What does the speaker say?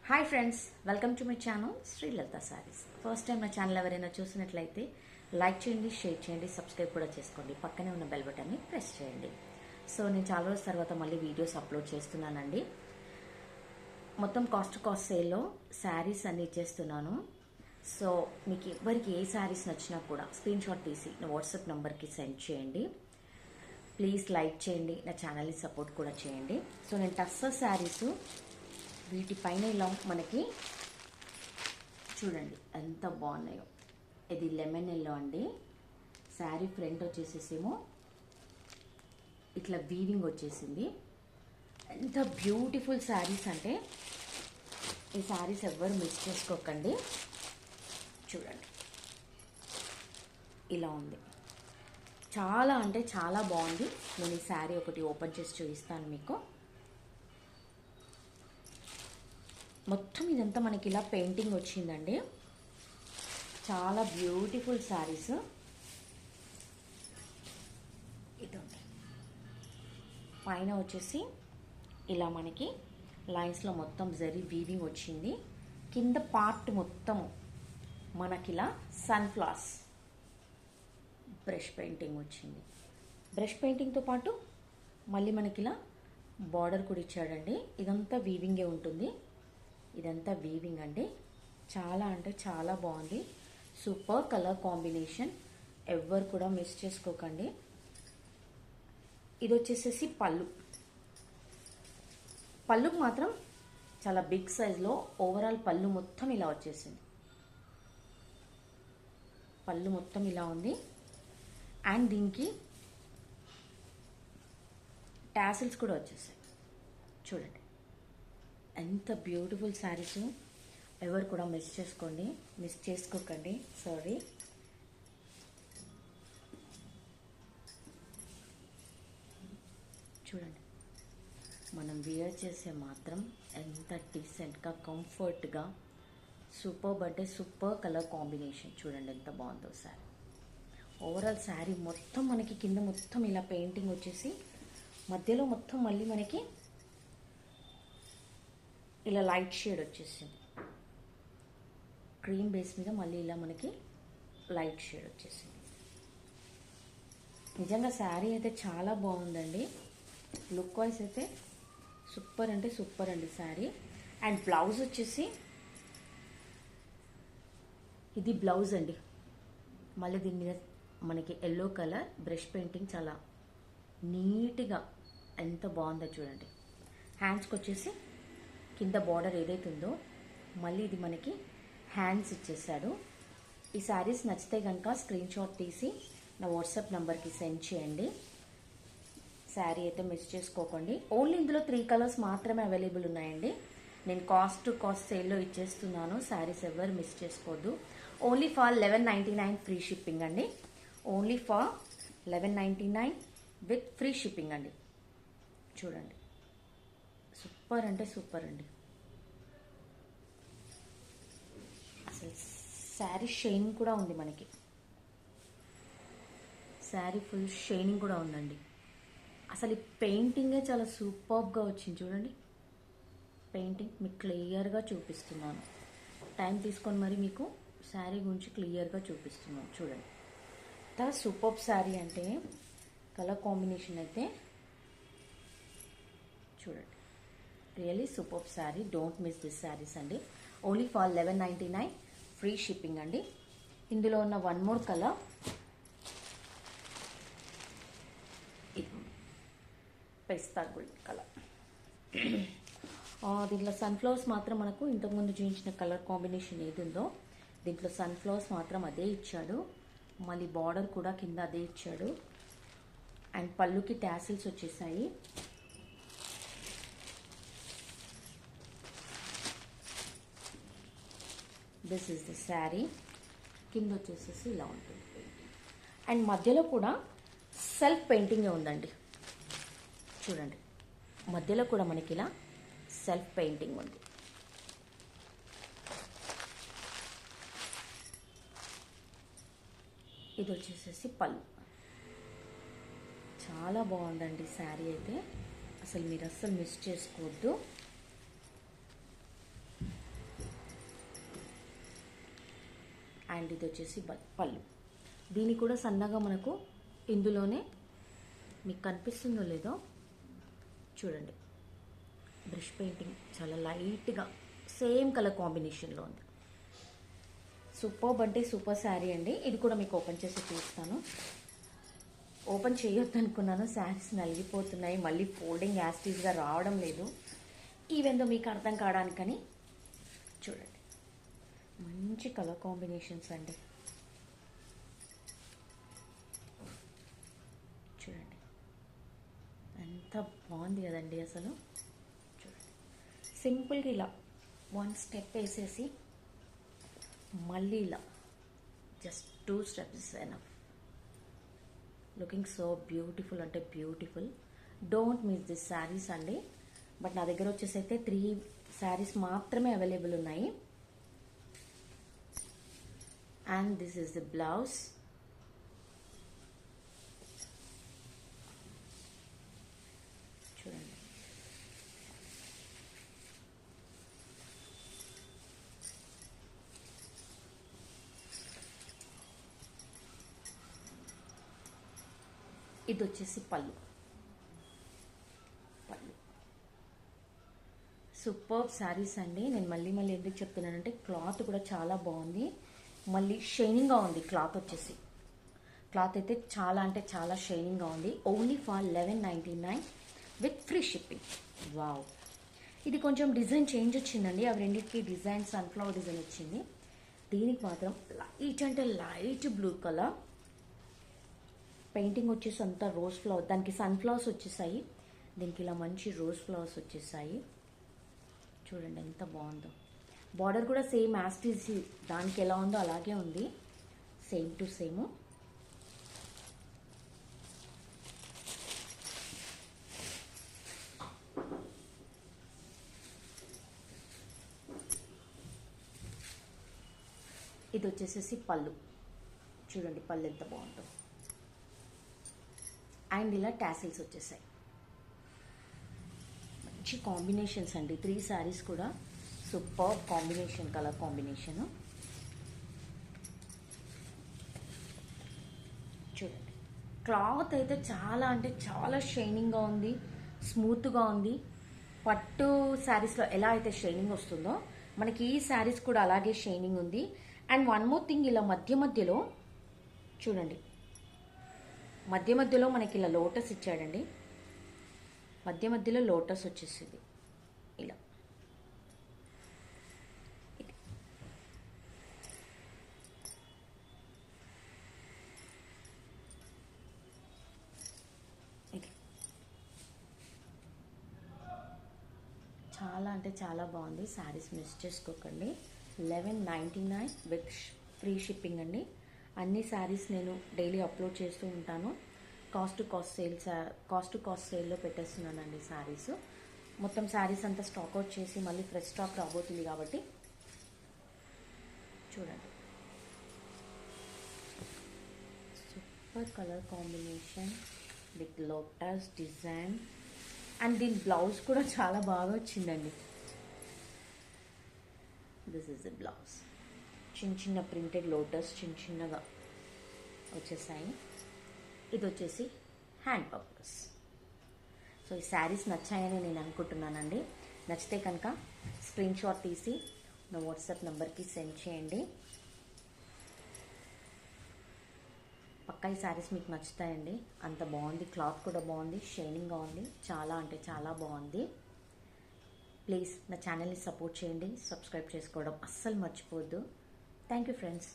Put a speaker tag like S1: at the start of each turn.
S1: Hi friends, welcome to my channel Sri Lalitha saris. First time నా channel ఎవరైనా చూసినట్లయితే లైక్ చేయండి, షేర్ చేయండి, సబ్స్క్రైబ్ కూడా చేసుకోండి. పక్కనే ఉన్న బెల్ బటన్ని ప్రెస్ చేయండి. సో నేను చాలా రోజుల తర్వాత మళ్ళీ వీడియోస్ అప్లోడ్ చేస్తున్నానండి. మొత్తం కాస్ట్ సేల్లో శారీస్ అన్ని ఇచ్చేస్తున్నాను. సో మీకు ఎవరికి ఏ శారీస్ నచ్చినా కూడా స్క్రీన్ షాట్ తీసి నా వాట్సాప్ నెంబర్కి సెండ్ చేయండి. ప్లీజ్ లైక్ చేయండి, నా ఛానల్ని సపోర్ట్ కూడా చేయండి. సో నేను టస్సర్ శారీస్ వీటిపైన ఇలా మనకి చూడండి ఎంత బాగున్నాయో. ఇది లెమన్ ఎల్లో అండి. శారీ ఫ్రంట్ వచ్చేసేసేమో ఇట్లా వీవింగ్ వచ్చేసింది. ఎంత బ్యూటిఫుల్ శారీస్ అంటే ఈ శారీస్ ఎవ్వరు మిస్ చేసుకోకండి. చూడండి ఇలా ఉంది, చాలా అంటే చాలా బాగుంది. నేను ఈ శారీ ఒకటి ఓపెన్ చేసి చూపిస్తాను మీకు. మొత్తం ఇదంతా మనకి ఇలా పెయింటింగ్ వచ్చిందండి. చాలా బ్యూటిఫుల్ శారీస్. ఇదండి పైన వచ్చేసి ఇలా మనకి లైన్స్లో మొత్తం జరీ వీవింగ్ వచ్చింది. కింద పార్ట్ మొత్తం మనకిలా సన్ఫ్లవర్స్ బ్రష్ పెయింటింగ్ వచ్చింది. బ్రష్ పెయింటింగ్తో పాటు మళ్ళీ మనకిలా బార్డర్ కూడా ఇచ్చాడండి. ఇదంతా వీవింగే ఉంటుంది. ఇదంతా వీవింగ్ అండి. చాలా అంటే చాలా బాగుంది. సూపర్ కలర్ కాంబినేషన్, ఎవ్వరు కూడా మిస్ చేసుకోకండి. ఇది వచ్చేసేసి పళ్ళుకు మాత్రం చాలా బిగ్ సైజ్లో ఓవరాల్ పళ్ళు మొత్తం ఇలా వచ్చేసింది. పళ్ళు మొత్తం ఇలా ఉంది. అండ్ దీనికి టాసిల్స్ కూడా వచ్చేసాయి. చూడండి ఎంత బ్యూటిఫుల్ శారీస్. ఎవరు కూడా మిస్ చేసుకోకండి. సారీ. చూడండి మనం వేర్ చేసే మాత్రం ఎంత డీసెంట్గా కంఫర్ట్గా సూపర్ అంటే సూపర్ కలర్ కాంబినేషన్. చూడండి ఎంత బాగుందో శారీ. ఓవరాల్ శారీ మొత్తం మనకి కింద మొత్తం ఇలా పెయింటింగ్ వచ్చేసి మధ్యలో మొత్తం మళ్ళీ మనకి ఇలా లైట్ షేడ్ వచ్చేసింది. క్రీమ్ బేస్ మీద మళ్ళీ ఇలా మనకి లైట్ షేడ్ వచ్చేసింది. నిజంగా శారీ అయితే చాలా బాగుందండి. లుక్ వైజ్ అయితే సూపర్ అంటే సూపర్ అండి శారీ. అండ్ బ్లౌజ్ వచ్చేసి ఇది బ్లౌజ్ అండి. మళ్ళీ దీని మీద మనకి ఎల్లో కలర్ బ్రష్ పెయింటింగ్ చాలా నీట్గా ఎంత బాగుందో చూడండి. హ్యాండ్స్కి వచ్చేసి కింద బార్డర్ ఏదైతే ఉందో మళ్ళీ ఇది మనకి హ్యాండ్స్ ఇచ్చేసాడు. ఈ శారీస్ నచ్చితే కనుక స్క్రీన్ షాట్ తీసి నా వాట్సాప్ నెంబర్కి సెండ్ చేయండి. శారీ అయితే మిస్ చేసుకోకండి. ఓన్లీ ఇందులో 3 కలర్స్ మాత్రమే అవైలబుల్ ఉన్నాయండి. నేను కాస్ట్ సేల్లో ఇచ్చేస్తున్నాను. శారీస్ ఎవరు మిస్ చేసుకోవద్దు. ఓన్లీ ఫర్ 1199 ఫ్రీ షిప్పింగ్ అండి. Only for 1199 with free shipping అండి. చూడండి సూపర్ అంటే సూపర్ అండి. అసలు శారీ షైనింగ్ కూడా ఉంది మనకి. శారీ ఫుల్ షైనింగ్ కూడా ఉందండి. అసలు ఈ పెయింటింగే చాలా సూపర్గా వచ్చింది. చూడండి పెయింటింగ్ మీకు క్లియర్గా చూపిస్తున్నాను. టైం తీసుకొని మరి మీకు శారీ గురించి క్లియర్గా చూపిస్తున్నాను. చూడండి ఎంత సూపర్ శారీ అంటే కలర్ కాంబినేషన్ అయితే చూడండి. Really super sari. Don't miss this sarees అండి. ఓన్లీ ఫర్ 1199 ఫ్రీ షిప్పింగ్ అండి. ఇందులో ఉన్న వన్ మోర్ కలర్ పిస్తా గ్రీన్ కలర్. దీంట్లో సన్ఫ్లవర్స్ మాత్రం మనకు ఇంతకుముందు చూపించిన కలర్ కాంబినేషన్ ఏది ఉందో దీంట్లో సన్ఫ్లవర్స్ మాత్రం అదే ఇచ్చాడు. మళ్ళీ బార్డర్ కూడా కింద అదే ఇచ్చాడు. అండ్ పళ్ళుకి టాసిల్స్ వచ్చేసాయి. This is the sari. కింద వచ్చేసేసి ఇలా ఉంటుంది పెయింటింగ్. అండ్ మధ్యలో కూడా సెల్ఫ్ పెయింటింగే ఉందండి. చూడండి మధ్యలో కూడా మనకి ఇలా సెల్ఫ్ పెయింటింగ్ ఉంది. ఇది వచ్చేసేసి పళ్ళు. చాలా బాగుందండి శారీ అయితే. అసలు మీరు అస్సలు మిస్ చేసుకోవద్దు. అండ్ ఇది వచ్చేసి పళ్ళు. దీనికి కూడా సన్నగా మనకు ఇందులోనే మీకు కనిపిస్తుందో లేదో చూడండి, బ్రష్ పెయింటింగ్ చాలా లైట్గా సేమ్ కలర్ కాంబినేషన్లో ఉంది. సూపర్ అంటే సూపర్ శారీ అండి. ఇది కూడా మీకు ఓపెన్ చేసి చూస్తాను. ఓపెన్ చేయొద్దు అనుకున్నాను, శారీస్ నలిగిపోతున్నాయి, మళ్ళీ ఫోల్డింగ్ యాస్టీస్గా రావడం లేదు. ఈవెందో మీకు అర్థం కావడానికని చూడండి, మంచి కలర్ కాంబినేషన్స్ అండి. చూడండి ఎంత బాగుంది కదండి అసలు. చూడండి సింపుల్గా ఇలా వన్ స్టెప్ వేసేసి మళ్ళీ ఇలా just 2 steps enough. Looking so beautiful అంటే beautiful. Don't miss this sarees అండి. బట్ నా దగ్గర వచ్చేసి అయితే 3 శారీస్ మాత్రమే అవైలబుల్ ఉన్నాయి. And this is the blouse. చూడండి ఇది వచ్చేసి పళ్ళు. సూపర్ శారీస్ అండి. నేను మళ్ళీ ఎందుకు చెప్తున్నానంటే క్లాత్ కూడా చాలా బాగుంది, మళ్ళీ షైనింగ్గా ఉంది. క్లాత్ అయితే చాలా అంటే చాలా షైనింగ్గా ఉంది. Only for 1199 with free shipping. Wow, ఇది కొంచెం డిజైన్ చేంజ్ వచ్చిందండి. అవి రెండింటికి డిజైన్ సన్ఫ్లవర్ డిజైన్ వచ్చింది. దీనికి మాత్రం లైట్ అంటే లైట్ బ్లూ కలర్ పెయింటింగ్ వచ్చేసి అంతా రోజ్ ఫ్లవర్, దానికి సన్ఫ్లవర్స్ వచ్చేసాయి, దీనికి ఇలా మంచి రోజ్ ఫ్లవర్స్ వచ్చేసాయి. చూడండి ఎంత బాగుందో. బార్డర్ కూడా సేమ్ యాస్టీస్ దానికి ఎలా ఉందో అలాగే ఉంది, సేమ్ టు సేమ్. ఇది వచ్చేసేసి పళ్ళు. చూడండి పళ్ళు ఎంత బాగుందో. అండ్ ఇలా టాసిల్స్ వచ్చేసాయి. మంచి కాంబినేషన్స్ అండి. 3 శారీస్ కూడా సూపర్ కాంబినేషన్, కలర్ కాంబినేషన్. చూడండి క్లాత్ అయితే చాలా అంటే చాలా షైనింగ్గా ఉంది, స్మూత్గా ఉంది. పట్టు శారీస్లో ఎలా అయితే షైనింగ్ వస్తుందో మనకి ఈ శారీస్ కూడా అలాగే షైనింగ్ ఉంది. అండ్ వన్ మోర్ థింగ్, ఇలా మధ్యలో చూడండి, మధ్యలో మనకి ఇలా లోటస్ ఇచ్చాడండి. మధ్యలో లోటస్ వచ్చేసింది ఇలా. ఇది చాలా అంటే చాలా బాగుంది. శారీస్ మిస్ చేసుకోకండి. 1199 విత్ ఫ్రీ షిప్పింగ్ అండి. అన్ని శారీస్ నేను డైలీ అప్లోడ్ చేస్తూ ఉంటాను. కాస్ట్ టు కాస్ట్ సేల్లో పెట్టేస్తున్నానండి శారీస్. మొత్తం శారీస్ అంతా స్టాక్ అవుట్ చేసి మళ్ళీ ఫ్రెష్ స్టాక్ రాబోతుంది కాబట్టి చూడండి. Super colour combination with lotus design. And దీని బ్లౌజ్ కూడా చాలా బాగా వచ్చిందండి. This is the blouse. చిన్న ప్రింటెడ్ లోటస్ చిన్నగా వచ్చేసాయి. ఇది వచ్చేసి హ్యాండ్ పర్పస్. సో ఈ శారీస్ నచ్చాయని నేను అనుకుంటున్నానండి. నచ్చితే కనుక స్క్రీన్ షాట్ తీసి నా వాట్సాప్ నెంబర్కి సెండ్ చేయండి. పక్కా ఈ శారీస్ మీకు నచ్చుతాయండి. అంత బాగుంది, క్లాత్ కూడా బాగుంది, షైనింగ్గా ఉంది, చాలా అంటే చాలా బాగుంది. ప్లీజ్ నా ఛానల్ని సపోర్ట్ చేయండి, సబ్స్క్రైబ్ చేసుకోవడం అస్సలు మర్చిపోవద్దు. Thank you friends.